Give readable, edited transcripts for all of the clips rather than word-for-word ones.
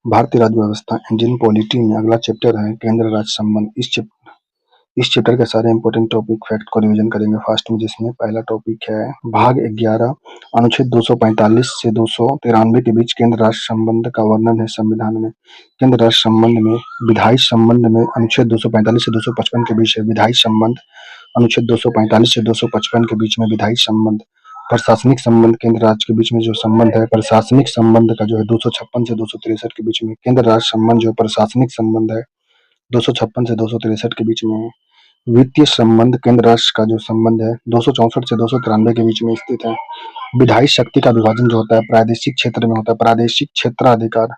भारतीय राज्य व्यवस्था इंडियन पॉलिटी में अगला चैप्टर है केंद्र राज्य संबंध। इस चैप्टर के सारे इंपॉर्टेंट टॉपिक फैक्ट को रिवीजन करेंगे फास्ट में, जिसमें पहला टॉपिक है भाग 11 अनुच्छेद 245 से 293 के बीच केंद्र राज्य संबंध का वर्णन है संविधान में। केंद्र राज्य संबंध में विधायी संबंध में अनुच्छेद 245 से 255 के बीच है विधायी संबंध। अनुच्छेद 245 से 255 के बीच में विधायी संबंध। प्रशासनिक संबंध केंद्र राज्य के बीच में जो संबंध है प्रशासनिक संबंध का जो है 256 से 263 के बीच में। केंद्र राज्य संबंध जो प्रशासनिक संबंध है 256 से 263 के बीच में। वित्तीय संबंध केंद्र राष्ट्र का जो संबंध है 264 से 293 के बीच में स्थित है। विधायी शक्ति का विभाजन जो होता है प्रादेशिक क्षेत्र में होता है। प्रादेशिक क्षेत्राधिकार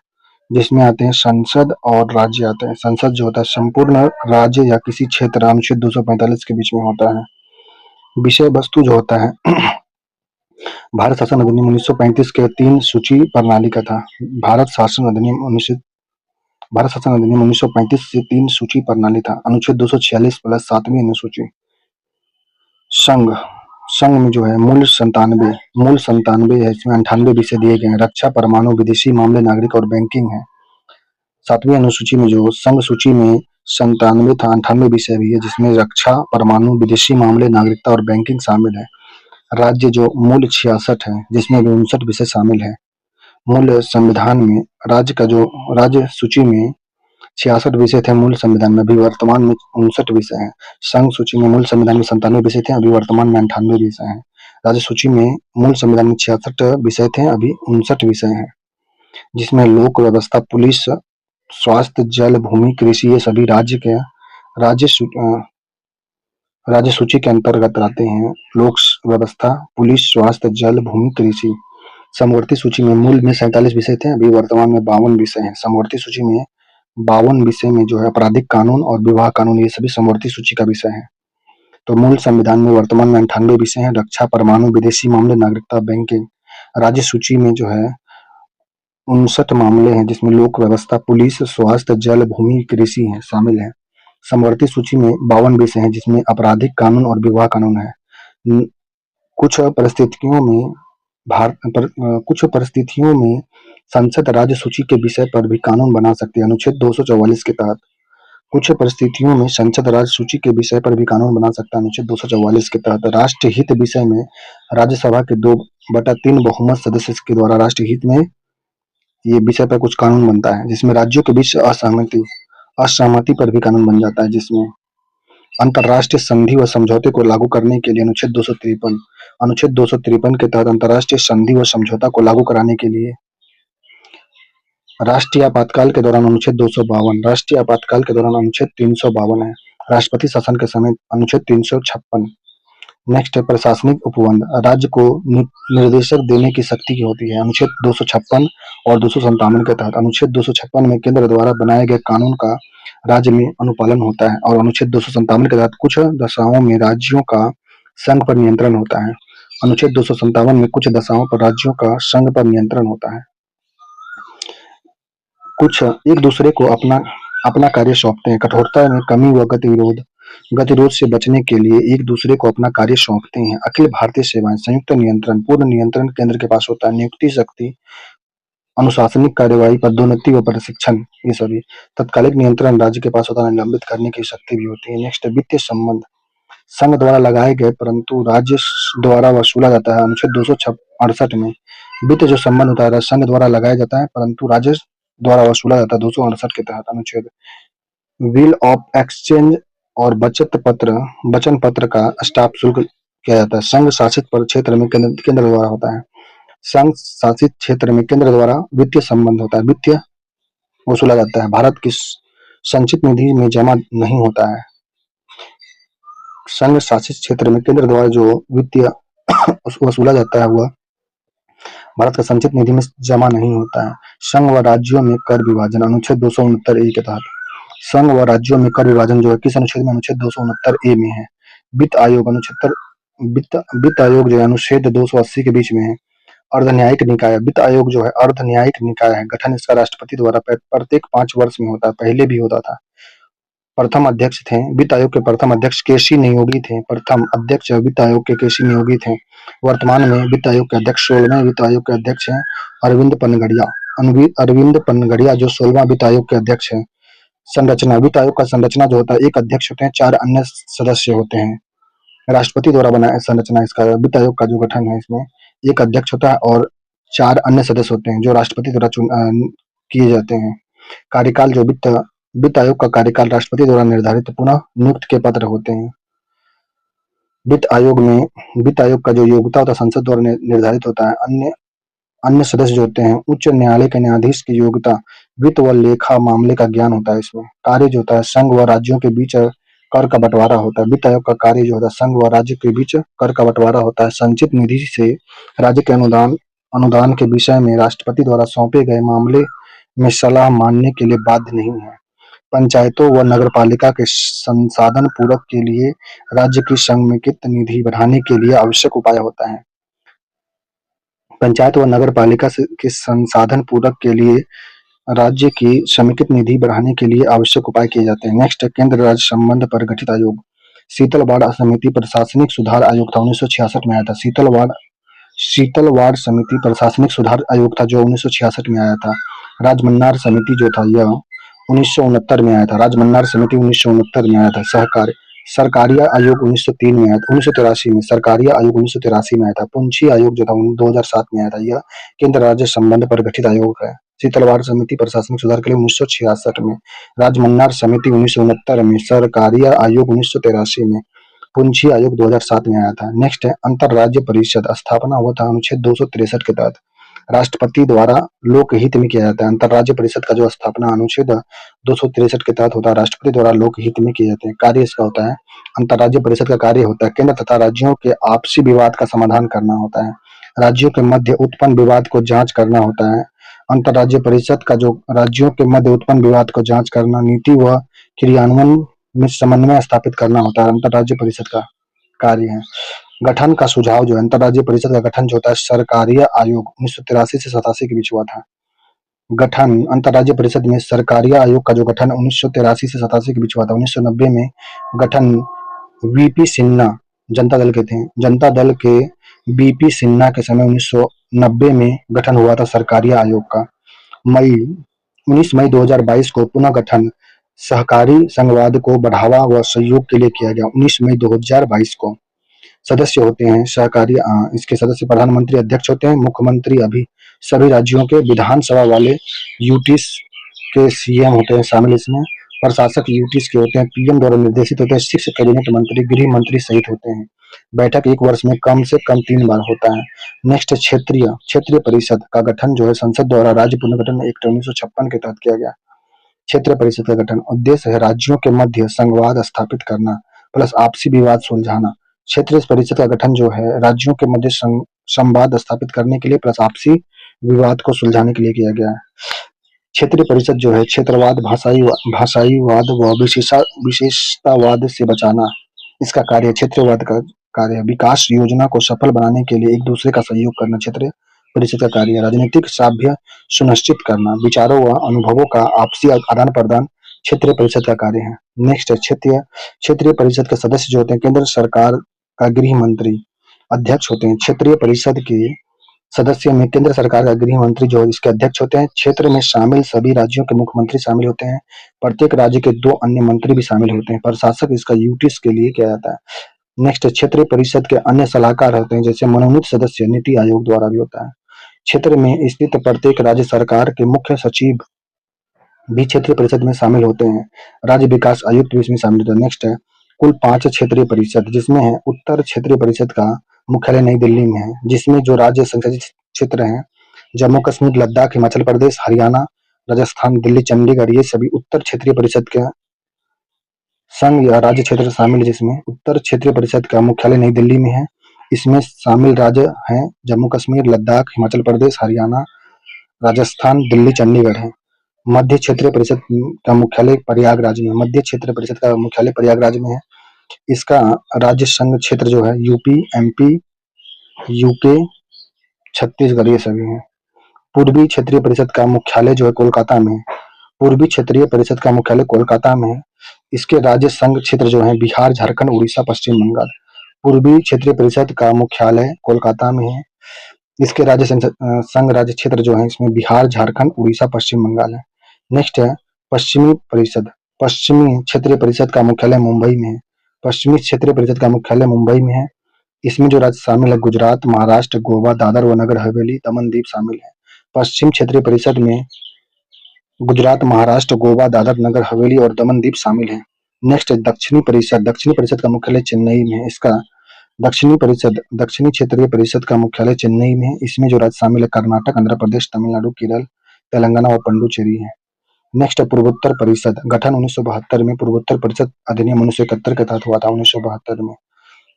जिसमें आते हैं संसद और राज्य आते हैं। संसद जो होता है संपूर्ण राज्य या किसी क्षेत्र अनुच्छेद 245 के बीच में होता है। विषय वस्तु जो होता है भारत शासन अधिनियम 1935 के 3 सूची प्रणाली का था। भारत शासन अधिनियम 1935 से 3 सूची प्रणाली था। अनुच्छेद 246 प्लस 7वीं अनुसूची। संघ में जो है मूल 97 है। इसमें 98 विषय दिए गए हैं। रक्षा, परमाणु, विदेशी मामले, नागरिक और बैंकिंग है। 7वीं अनुसूची में जो संघ सूची में 97 था, 98 विषय भी है, जिसमें रक्षा, परमाणु, विदेशी मामले, नागरिकता और बैंकिंग शामिल है। राज्य जो मूल 66 है, जिसमें 59 विषय शामिल है। मूल संविधान में राज्य सूची में 66 विषय थे। मूल संविधान में अभी वर्तमान में 59 विषय हैं। संघ सूची में मूल संविधान में 97 विषय थे, अभी वर्तमान में 98 विषय हैं। राज्य सूची में मूल संविधान में 66 विषय थे, अभी 59 विषय हैं, जिसमें लोक व्यवस्था, पुलिस, स्वास्थ्य, जल, भूमि, कृषि ये सभी राज्य सूची के अंतर्गत आते हैं। लोक व्यवस्था, पुलिस, स्वास्थ्य, जल, भूमि, कृषि। समवर्ती सूची में मूल में 47 विषय थे, अभी वर्तमान में 52 विषय हैं। समवर्ती सूची में 52 विषय में जो है आपराधिक कानून और विवाह कानून ये सभी समवर्ती सूची का विषय है। तो मूल संविधान में वर्तमान में 98 विषय हैं। रक्षा, परमाणु, विदेशी मामले, नागरिकता, बैंकिंग। राज्य सूची में जो है 59 मामले हैं, जिसमें लोक व्यवस्था, पुलिस, स्वास्थ्य, जल, भूमि, कृषि है शामिल है। समवर्ती सूची में 52 विषय हैं, जिसमें आपराधिक कानून और विवाह कानून है। कुछ परिस्थितियों में संसद राज्य सूची के विषय पर भी कानून बना सकती है। अनुच्छेद 244 के तहत कुछ परिस्थितियों में संसद राज्य सूची के विषय पर भी कानून बना सकता है। अनुच्छेद 244 के तहत राष्ट्रीय हित विषय में राज्यसभा के 2/3 बहुमत सदस्य के द्वारा राष्ट्रीय हित में ये विषय पर कुछ कानून बनता है, जिसमें राज्यों के बीच असहमति पर भी कानून बन जाता है। जिसमें अंतर्राष्ट्रीय संधि व समझौते को लागू करने के लिए अनुच्छेद 253 के तहत अंतर्राष्ट्रीय संधि व समझौता को लागू कराने के लिए राष्ट्रीय आपातकाल के दौरान अनुच्छेद 252, राष्ट्रीय आपातकाल के दौरान अनुच्छेद 352 है। राष्ट्रपति शासन के समय अनुच्छेद 356। नेक्स्ट है प्रशासनिक उपबंध। राज्य को निर्देशक देने की शक्ति की होती है। अनुच्छेद 256 और 257 के तहत। अनुच्छेद 256 में केंद्र द्वारा बनाए गए कानून का राज्य में अनुपालन होता है, और अनुच्छेद 257 के तहत कुछ दशाओं में राज्यों का संघ पर नियंत्रण होता है। अनुच्छेद 257 में कुछ दशाओं पर राज्यों का संघ पर नियंत्रण होता है। कुछ एक दूसरे को अपना कार्य सौंपते हैं। कठोरता में कमी व गतिरोध से बचने के लिए एक दूसरे को अपना कार्य सौंपते हैं। अखिल भारतीय सेवाएं, संयुक्त नियंत्रण, पूर्ण नियंत्रण केंद्र के पास होता है। नियुक्ति शक्ति, अनुशासनिक कार्यवाही, पदोन्नति व प्रशिक्षण ये सभी। तत्कालिक नियंत्रण राज्य के पास होता है। निलंबित करने की शक्ति भी होती है। नेक्स्ट वित्तीय संबंध। संघ द्वारा लगाए गए परंतु राज्य द्वारा वसूला जाता है। अनुच्छेद 268 में वित्त जो संबंध होता है संघ द्वारा लगाया जाता है, परंतु राज्य द्वारा वसूला जाता है 268 के तहत। अनुच्छेद बिल ऑफ एक्सचेंज और वचन पत्र का स्टाफ शुल्क किया जाता है। संघ शासित क्षेत्र में केंद्र द्वारा होता है। संघ शासित क्षेत्र में केंद्र द्वारा वित्तीय संबंध होता है। वित्तीय वसूला जाता है। भारत की संचित निधि में जमा नहीं होता है। संघ शासित क्षेत्र में केंद्र द्वारा जो वित्तीय वसूला जाता है वह भारत का संचित निधि में जमा नहीं होता है। संघ व राज्यों में कर विभाजन। अनुच्छेद 269 ए के तहत संघ व राज्यों में कर विभाजन जो है किस अनुच्छेद में? अनुच्छेद 269 ए में है। वित्त आयोग जो है अनुच्छेद 280 के बीच में है। अर्ध न्यायिक निकाय। वित्त आयोग जो है अर्ध न्यायिक निकाय है। गठन इसका राष्ट्रपति द्वारा प्रत्येक 5 वर्ष में होता है। पहले भी होता था। प्रथम अध्यक्ष थे वित्त आयोग के प्रथम अध्यक्ष केसी नियोगी थे। प्रथम अध्यक्ष वित्त आयोग के केसी नियोगी थे। वर्तमान में वित्त आयोग के अध्यक्ष 16वें वित्त आयोग के अध्यक्ष हैं अरविंद पनगड़िया। अरविंद पनगड़िया जो 16वां वित्त आयोग के अध्यक्ष हैं। संरचना, वित्त आयोग का संरचना जो होता है, एक अध्यक्ष होते हैं, 4 अन्य सदस्य होते हैं। राष्ट्रपति द्वारा बनाया संरचना इसका वित्त आयोग का जो गठन है, इसमें एक अध्यक्ष होता है और 4 अन्य सदस्य होते हैं जो राष्ट्रपति द्वारा किए जाते हैं। कार्यकाल जो वित्त आयोग का कार्यकाल राष्ट्रपति द्वारा निर्धारित पुनः नियुक्त के पत्र होते हैं। वित्त आयोग का जो योग्यता होता है संसद द्वारा निर्धारित होता है। अन्य अन्य सदस्य जो होते हैं, उच्च न्यायालय के न्यायाधीश की योग्यता, वित्त व लेखा मामले का ज्ञान होता है इसमें। कार्य जो होता है, संघ व राज्यों के बीच कर का बंटवारा होता है। वित्त आयोग का कार्य जो होता है, संघ व राज्य के बीच कर का बंटवारा होता है। संचित निधि से राज्य के अनुदान अनुदान के विषय में राष्ट्रपति द्वारा सौंपे गए मामले में सलाह मानने के लिए बाध्य नहीं है। पंचायतों व नगरपालिका के संसाधन पूरक के लिए राज्य की समेकित निधि बढ़ाने के लिए आवश्यक उपाय होता है। पंचायत व नगर पालिका के संसाधन पूरक के लिए राज्य की समेकित निधि बढ़ाने के लिए आवश्यक उपाय किए जाते हैं। नेक्स्ट है केंद्र राज्य संबंध पर गठित आयोग। शीतलवाड़ समिति प्रशासनिक सुधार आयोग था, 1966 में आया था। शीतलवाड़ समिति प्रशासनिक सुधार आयोग था जो 1966 में आया था। राजमन्नार समिति जो था यह 1969 में आया था। राजमन्नार समिति 1969 में आया था। सरकारिया आयोग 1903 में आया था, 1983 में। सरकारिया आयोग 1983 में आया था। पुंछी आयोग जो था 2007 में आया था। यह केंद्र राज्य संबंध पर गठित आयोग है। शीतलवाड़ समिति प्रशासनिक सुधार के लिए 1966 में, राजमन्नार समिति 1969 में, सरकारिया आयोग 1983 में, पुंछी आयोग 2007 में आया था। नेक्स्ट है अंतरराज्य परिषद। स्थापना हुआ था अनुच्छेद 263 के तहत। राष्ट्रपति द्वारा लोकहित में किया जाता है। अंतरराज्य परिषद का जो स्थापना अनुच्छेद 263 के तहत होता है, राष्ट्रपति द्वारा लोकहित में किए जाते हैं। कार्य इसका होता है, अंतरराज्य परिषद का कार्य होता है केंद्र तथा राज्यों के आपसी विवाद का समाधान करना होता है। राज्यों के मध्य उत्पन्न विवाद को जांच करना होता है। अंतरराज्य परिषद का जो राज्यों के मध्य उत्पन्न विवाद को जांच करना, नीति व क्रियान्वयन में समन्वय स्थापित करना होता है, अंतरराज्य परिषद का कार्य है। गठन का सुझाव जो है, अंतरराज्य परिषद का गठन जो होता है, सरकारिया आयोग 1983 से 87 के बीच हुआ था। गठन अंतरराज्य परिषद में सरकारिया आयोग का जो गठन 1983 से 87 के बीच हुआ था। 1990 में गठन वीपी सिन्हा जनता दल के थे। जनता दल के बीपी सिन्हा के समय 1990 में गठन हुआ था सरकारिया आयोग का। 19 मई 2022 को पुनः गठन सहकारी संघवाद को बढ़ावा व सहयोग के लिए किया गया। 19 मई 2022 को सदस्य होते हैं सहकारी, इसके सदस्य प्रधानमंत्री अध्यक्ष होते हैं, मुख्यमंत्री अभी सभी राज्यों के विधानसभा वाले यूटीज के सीएम होते हैं शामिल इसमें। प्रशासक यूटीज के होते हैं, पीएम द्वारा निर्देशित होते हैं। 6 कैबिनेट मंत्री, गृह मंत्री सहित होते हैं। बैठक एक वर्ष में कम से कम 3 बार होता है। नेक्स्ट क्षेत्रीय परिषद का गठन जो है संसद द्वारा राज्य पुनर्गठन एक्ट 1956 के तहत किया गया। क्षेत्रीय परिषद का गठन उद्देश्य है राज्यों के मध्य संघवाद स्थापित करना प्लस आपसी विवाद सुलझाना। क्षेत्रीय परिषद का गठन जो है राज्यों के मध्य संवाद स्थापित करने के लिए प्लस आपसी विवाद को सुलझाने के लिए किया गया है। क्षेत्रीय परिषद जो है क्षेत्रवाद, भाषाईवाद व विशेषतावाद से बचाना इसका कार्य, क्षेत्रवाद का कार्य। विकास योजना को सफल बनाने के लिए एक दूसरे का सहयोग करना क्षेत्रीय परिषद का कार्य है। राजनीतिक सभ्य सुनिश्चित करना, विचारों व अनुभवों का आपसी आदान प्रदान क्षेत्रीय परिषद का कार्य है। नेक्स्ट है क्षेत्रीय परिषद के सदस्य जो होते हैं केंद्र सरकार का गृह मंत्री अध्यक्ष होते हैं। क्षेत्रीय परिषद के सदस्य में केंद्र सरकार का गृह मंत्री जो इसके अध्यक्ष होते हैं। क्षेत्र में शामिल सभी राज्यों के मुख्यमंत्री शामिल होते हैं। प्रत्येक राज्य के 2 अन्य मंत्री भी शामिल होते हैं। प्रशासक इसका यूटीज के लिए किया जाता है। नेक्स्ट क्षेत्रीय परिषद के अन्य सलाहकार होते हैं, जैसे मनोनीत सदस्य नीति आयोग द्वारा भी होता है। क्षेत्र में स्थित प्रत्येक राज्य सरकार के मुख्य सचिव भी क्षेत्रीय परिषद में शामिल होते हैं। राज्य विकास आयुक्त भी इसमें शामिल होते हैं। नेक्स्ट है कुल 5 क्षेत्रीय परिषद, जिसमें है उत्तर क्षेत्रीय परिषद का मुख्यालय नई दिल्ली में है, जिसमें जो राज्य संसदीय क्षेत्र हैं जम्मू कश्मीर, लद्दाख, हिमाचल प्रदेश, हरियाणा, राजस्थान, दिल्ली, चंडीगढ़, ये सभी उत्तर क्षेत्रीय परिषद के संघ या राज्य क्षेत्र शामिल है, जिसमें उत्तर क्षेत्रीय परिषद का मुख्यालय नई दिल्ली में है। इसमें शामिल राज्य हैं जम्मू कश्मीर, लद्दाख, हिमाचल प्रदेश, हरियाणा, राजस्थान, दिल्ली, चंडीगढ़ है। मध्य क्षेत्रीय परिषद का मुख्यालय प्रयागराज में, मध्य क्षेत्रीय परिषद का मुख्यालय प्रयागराज में है। इसका राज्य संघ क्षेत्र जो है यूपी, एमपी, यूके, छत्तीसगढ़ ये सभी हैं। पूर्वी क्षेत्रीय परिषद का मुख्यालय जो है कोलकाता में, पूर्वी क्षेत्रीय परिषद का मुख्यालय कोलकाता में है। इसके राज्य संघ क्षेत्र जो है बिहार, झारखंड, उड़ीसा, पश्चिम बंगाल। पूर्वी क्षेत्रीय परिषद का मुख्यालय कोलकाता में है। इसके संघ राज्य क्षेत्र जो है इसमें बिहार, झारखंड, उड़ीसा, पश्चिम बंगाल है। नेक्स्ट है पश्चिमी परिषद। पश्चिमी क्षेत्रीय परिषद का मुख्यालय मुंबई में है। पश्चिमी क्षेत्रीय परिषद का मुख्यालय मुंबई में है। इसमें जो राज्य शामिल है गुजरात, महाराष्ट्र, गोवा, दादर व नगर हवेली, दमन दीव शामिल है। पश्चिम क्षेत्रीय परिषद में गुजरात, महाराष्ट्र, गोवा, दादर, नगर हवेली और दमन दीव शामिल है। नेक्स्ट है दक्षिणी परिषद। दक्षिणी परिषद का मुख्यालय चेन्नई में है। इसका दक्षिणी क्षेत्रीय परिषद का मुख्यालय चेन्नई में है। इसमें जो राज्य शामिल है कर्नाटक, आंध्र प्रदेश, तमिलनाडु, केरल, तेलंगाना और पुडुचेरी है। नेक्स्ट है पूर्वोत्तर परिषद। गठन 1972 में पूर्वोत्तर परिषद अधिनियम 1971 के तहत हुआ था। 1972 में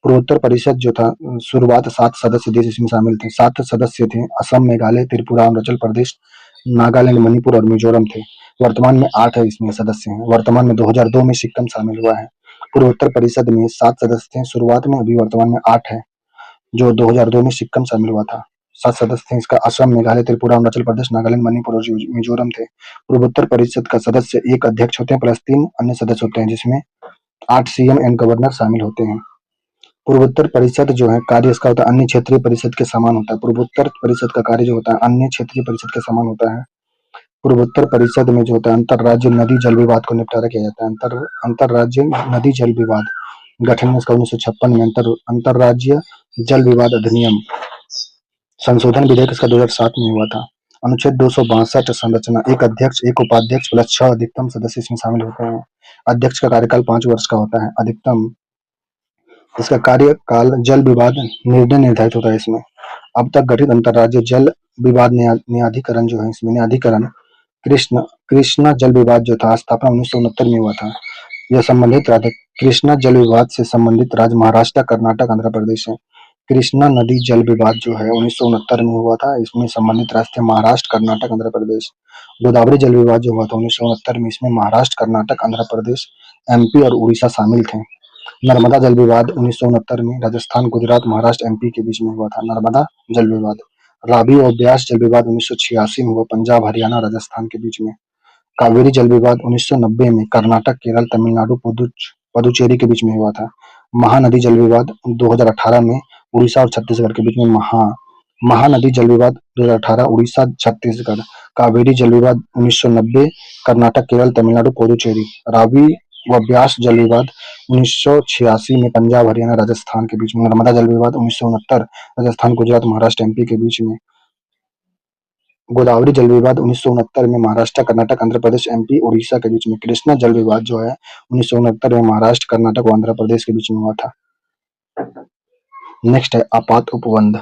पूर्वोत्तर परिषद जो था शुरुआत 7 सदस्य देश इसमें शामिल थे। 7 सदस्य थे। असम, मेघालय, त्रिपुरा, अरुणाचल प्रदेश, नागालैंड, मणिपुर और मिजोरम थे। वर्तमान में 8 है इसमें सदस्य हैं। वर्तमान में 2002 में सिक्किम शामिल हुआ है। पूर्वोत्तर परिषद में 7 सदस्य थे शुरुआत में, अभी वर्तमान में 8 है। जो 2002 में सिक्किम शामिल हुआ था। 7 सदस्य थे इसका। असम, मेघालय, त्रिपुरा, अरुणाचल प्रदेश, नागालैंड, मणिपुर और मिजोरम थे। पूर्वोत्तर परिषद का सदस्य एक अध्यक्ष होते हैं प्लस 3 अन्य सदस्य होते हैं, जिसमें 8 सीएम एंड गवर्नर शामिल होते हैं। पूर्वोत्तर परिषद जो है कार्य इसका होता है अन्य क्षेत्रीय परिषद के समान होता है। पूर्वोत्तर परिषद का कार्य जो होता है अन्य क्षेत्रीय परिषद के समान होता है। पूर्वोत्तर परिषद में जो होता है अंतरराज्य नदी जल विवाद को निपटारा किया जाता है। अंतरराज्य नदी जल विवाद गठन में इसका 1956 में अंतरराज्य जल विवाद अधिनियम संशोधन विधेयक इसका 2007 में हुआ था। अनुच्छेद 262 संरचना। एक अध्यक्ष, एक उपाध्यक्ष प्लस 6 अधिकतम सदस्य इसमें शामिल होते हैं। अध्यक्ष का कार्यकाल 5 वर्ष का होता है। अधिकतम इसका कार्यकाल जल विवाद निर्णय निर्धारित होता है इसमें। अब तक गठित अंतरराज्य जल विवाद न्यायाधिकरण जो है इसमें न्यायाधिकरण कृष्णा जल विवाद जो था स्थापना 1969 में हुआ था। यह संबंधित राज्य कृष्णा जल विवाद से संबंधित राज्य महाराष्ट्र, कर्नाटक, आंध्र प्रदेश है। कृष्णा नदी जल विवाद जो है 1969 में हुआ था। इसमें संबंधित राज्य थे महाराष्ट्र, कर्नाटक, आंध्र प्रदेश। गोदावरी जल विवाद जो हुआ था 1969 में, इसमें महाराष्ट्र, कर्नाटक, आंध्र प्रदेश, एमपी और उड़ीसा शामिल थे। नर्मदा जल विवाद 1969 में राजस्थान, गुजरात, महाराष्ट्र, एमपी के बीच में हुआ था नर्मदा जल विवाद। रावी और ब्यास जल विवाद 1986 में हुआ पंजाब, हरियाणा, राजस्थान के बीच में। कावेरी जल विवाद 1990 में कर्नाटक, केरल, तमिलनाडु, पुदुचेरी के बीच में हुआ था। महानदी जल विवाद 2018 में उड़ीसा और छत्तीसगढ़ के बीच में महानदी जल विवाद 2018 उड़ीसा, छत्तीसगढ़। कावेरी जल विवाद 1990 कर्नाटक, केरल, तमिलनाडु, पुदुचेरी। रावी व ब्यास जल विवाद 1986 में पंजाब, हरियाणा, राजस्थान के बीच में। नर्मदा जल विवाद 1969 राजस्थान, गुजरात, महाराष्ट्र, एमपी के बीच में। गोदावरी जल विवाद 1969 में महाराष्ट्र, कर्नाटक, आंध्र प्रदेश, एमपी, उड़ीसा के बीच में। कृष्णा जल विवाद जो है 1969 में महाराष्ट्र, कर्नाटक और आंध्र प्रदेश के बीच में हुआ था। नेक्स्ट है आपात उपबंध।